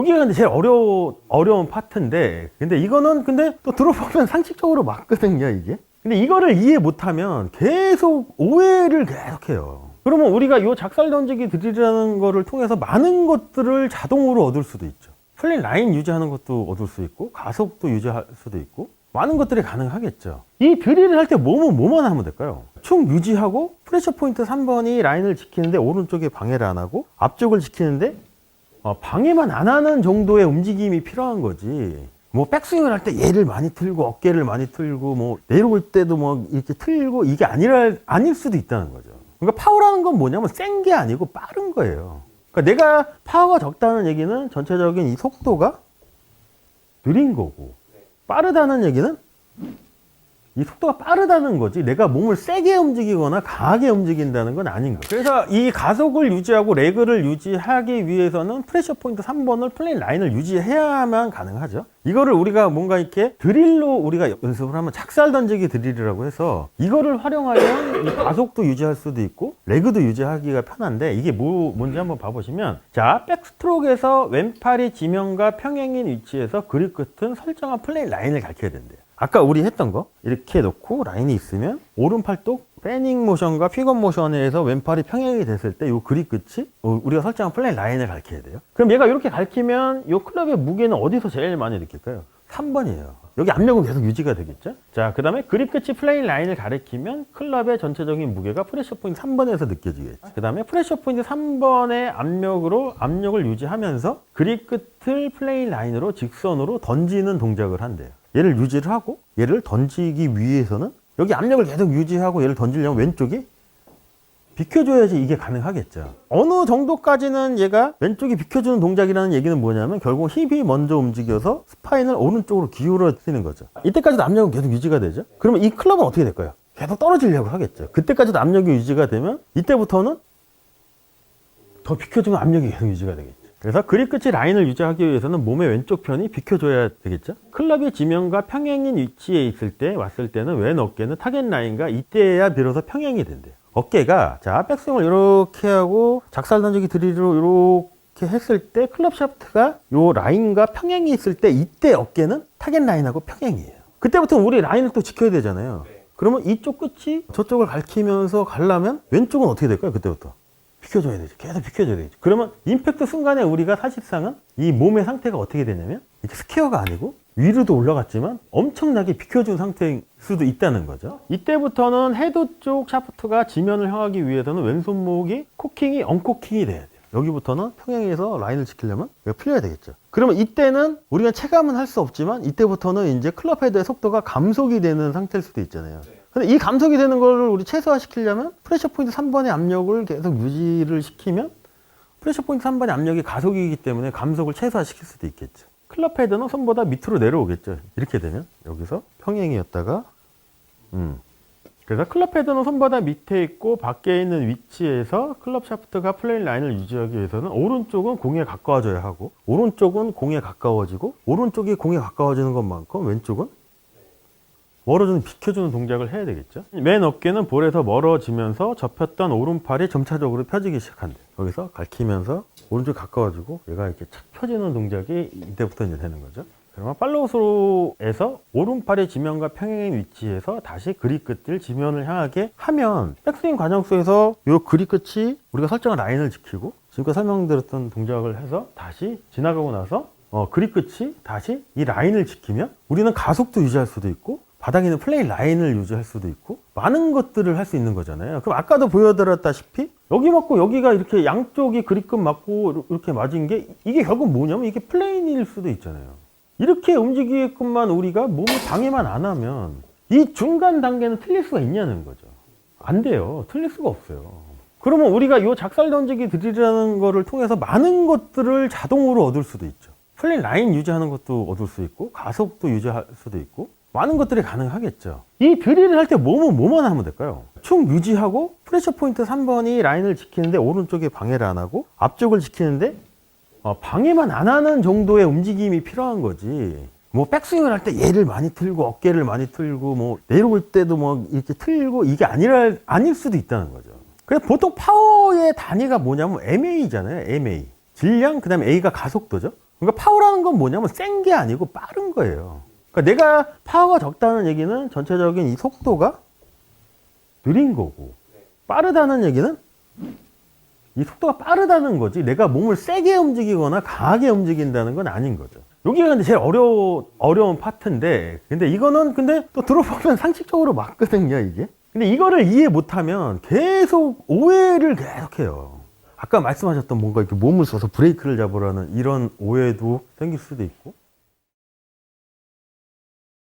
여기가 근데 제일 어려운 파트인데, 근데 이거는 근데 또 들어보면 상식적으로 맞거든요, 이게. 근데 이거를 이해 못하면 계속 오해를 계속해요. 그러면 우리가 이 작살 던지기 드릴이라는 거를 통해서 많은 것들을 자동으로 얻을 수도 있죠. 플레이 라인 유지하는 것도 얻을 수 있고, 가속도 유지할 수도 있고, 많은 것들이 가능하겠죠. 이 드릴을 할 때 뭐만 하면 될까요? 축 유지하고, 프레셔 포인트 3번이 라인을 지키는데 오른쪽에 방해를 안 하고, 앞쪽을 지키는데 방해만 안 하는 정도의 움직임이 필요한 거지. 뭐 백스윙을 할 때 얘를 많이 틀고 어깨를 많이 틀고 뭐 내려올 때도 뭐 이렇게 틀고 이게 아닐 수도 있다는 거죠. 그러니까 파워라는 건 뭐냐면 센 게 아니고 빠른 거예요. 그러니까 내가 파워가 적다는 얘기는 전체적인 이 속도가 느린 거고, 빠르다는 얘기는 이 속도가 빠르다는 거지 내가 몸을 세게 움직이거나 강하게 움직인다는 건 아닌 거예요. 그래서 이 가속을 유지하고 레그를 유지하기 위해서는 프레셔 포인트 3번을 플레이 라인을 유지해야만 가능하죠. 이거를 우리가 뭔가 이렇게 드릴로 우리가 연습을 하면 작살 던지기 드릴이라고 해서 이거를 활용하면 이 가속도 유지할 수도 있고 레그도 유지하기가 편한데, 이게 뭔지 한번 봐보시면, 자, 백스트로크에서 왼팔이 지면과 평행인 위치에서 그립 끝은 설정한 플레이 라인을 가르쳐야 된대요. 아까 우리 했던 거 이렇게 놓고 라인이 있으면 오른팔도 패닝 모션과 픽업 모션에서 왼팔이 평행이 됐을 때 이 그립 끝이 우리가 설정한 플레이 라인을 가르쳐야 돼요. 그럼 얘가 이렇게 가르치면 이 클럽의 무게는 어디서 제일 많이 느낄까요? 3번이에요. 여기 압력은 계속 유지가 되겠죠. 자, 그 다음에 그립 끝이 플레이 라인을 가리키면 클럽의 전체적인 무게가 프레셔 포인트 3번에서 느껴지겠죠. 그 다음에 프레셔 포인트 3번의 압력을 유지하면서 그립 끝을 플레이 라인으로 직선으로 던지는 동작을 한대요. 얘를 유지를 하고 얘를 던지기 위해서는 여기 압력을 계속 유지하고 얘를 던지려면 왼쪽이 비켜줘야지 이게 가능하겠죠. 어느 정도까지는 얘가 왼쪽이 비켜주는 동작이라는 얘기는 뭐냐면 결국 힙이 먼저 움직여서 스파인을 오른쪽으로 기울어지는 거죠. 이때까지도 압력은 계속 유지가 되죠. 그러면 이 클럽은 어떻게 될까요? 계속 떨어지려고 하겠죠. 그때까지도 압력이 유지가 되면 이때부터는 더 비켜주면 압력이 계속 유지가 되겠죠. 그래서 그립 끝이 라인을 유지하기 위해서는 몸의 왼쪽 편이 비켜줘야 되겠죠. 클럽이 지면과 평행인 위치에 있을 때 왔을 때는 왼 어깨는 타겟 라인과 이때야 비로소 평행이 된대요. 어깨가, 자, 백스윙을 이렇게 하고 작살 던지기 드릴로 이렇게 했을 때 클럽 샤프트가 요 라인과 평행이 있을 때 이때 어깨는 타겟 라인하고 평행이에요. 그때부터 우리 라인을 또 지켜야 되잖아요. 그러면 이쪽 끝이 저쪽을 가리키면서 가려면 왼쪽은 어떻게 될까요? 그때부터 비켜줘야 되죠. 계속 비켜줘야 되죠. 그러면 임팩트 순간에 우리가 사실상은 이 몸의 상태가 어떻게 되냐면 이게 스퀘어가 아니고 위로도 올라갔지만 엄청나게 비켜준 상태일 수도 있다는 거죠. 이때부터는 헤드 쪽 샤프트가 지면을 향하기 위해서는 왼손목이 코킹이 언코킹이 돼야 돼요. 여기부터는 평행에서 라인을 지키려면 이거 풀려야 되겠죠. 그러면 이때는 우리가 체감은 할 수 없지만 이때부터는 이제 클럽 헤드의 속도가 감속이 되는 상태일 수도 있잖아요. 근데 이 감속이 되는 거를 우리 최소화시키려면 프레셔 포인트 3번의 압력을 계속 유지를 시키면 프레셔 포인트 3번의 압력이 가속이기 때문에 감속을 최소화시킬 수도 있겠죠. 클럽 헤드는 손보다 밑으로 내려오겠죠. 이렇게 되면 여기서 평행이었다가 그래서 클럽 헤드는 손보다 밑에 있고 밖에 있는 위치에서 클럽 샤프트가 플레이 라인을 유지하기 위해서는 오른쪽은 공에 가까워져야 하고 오른쪽은 공에 가까워지고 오른쪽이 공에 가까워지는 것만큼 왼쪽은 멀어지는 비켜주는 동작을 해야 되겠죠. 맨 어깨는 볼에서 멀어지면서 접혔던 오른팔이 점차적으로 펴지기 시작한대요. 여기서 가리키면서 오른쪽이 가까워지고 얘가 이렇게 착 펴지는 동작이 이때부터 이제 되는 거죠. 그러면 팔로우스로에서 오른팔이 지면과 평행인 위치에서 다시 그립 끝을 지면을 향하게 하면 백스윙 과정 속에서 이 그립 끝이 우리가 설정한 라인을 지키고 지금까지 설명드렸던 동작을 해서 다시 지나가고 나서 그립 끝이 다시 이 라인을 지키면 우리는 가속도 유지할 수도 있고 바닥에 있는 플레이 라인을 유지할 수도 있고 많은 것들을 할 수 있는 거잖아요. 그럼 아까도 보여드렸다시피 여기 맞고 여기가 이렇게 양쪽이 그립끝 맞고 이렇게 맞은 게 이게 결국 뭐냐면 이게 플레인일 수도 있잖아요. 이렇게 움직이게끔만 우리가 몸을 방해만 안 하면 이 중간 단계는 틀릴 수가 있냐는 거죠. 안 돼요. 틀릴 수가 없어요. 그러면 우리가 이 작살 던지기 드릴이라는 거를 통해서 많은 것들을 자동으로 얻을 수도 있죠. 플레이 라인 유지하는 것도 얻을 수 있고 가속도 유지할 수도 있고 많은 것들이 가능하겠죠. 이 드릴을 할 때 뭐만 하면 될까요? 축 유지하고 프레셔 포인트 3번이 라인을 지키는데 오른쪽에 방해를 안 하고 앞쪽을 지키는데 방해만 안 하는 정도의 움직임이 필요한 거지. 뭐 백스윙을 할 때 얘를 많이 틀고 어깨를 많이 틀고 뭐 내려올 때도 뭐 이렇게 틀고 이게 아닐 수도 있다는 거죠. 그래서 보통 파워의 단위가 뭐냐면 MA잖아요. MA. 질량 그다음에 A가 가속도죠. 그러니까 파워라는 건 뭐냐면 센 게 아니고 빠른 거예요. 그러니까 내가 파워가 적다는 얘기는 전체적인 이 속도가 느린 거고, 빠르다는 얘기는 이 속도가 빠르다는 거지 내가 몸을 세게 움직이거나 강하게 움직인다는 건 아닌 거죠. 여기가 근데 제일 어려운 파트인데, 근데 이거는 근데 또 들어보면 상식적으로 맞거든요, 이게. 근데 이거를 이해 못하면 계속 오해를 계속해요. 아까 말씀하셨던 뭔가 이렇게 몸을 써서 브레이크를 잡으라는 이런 오해도 생길 수도 있고,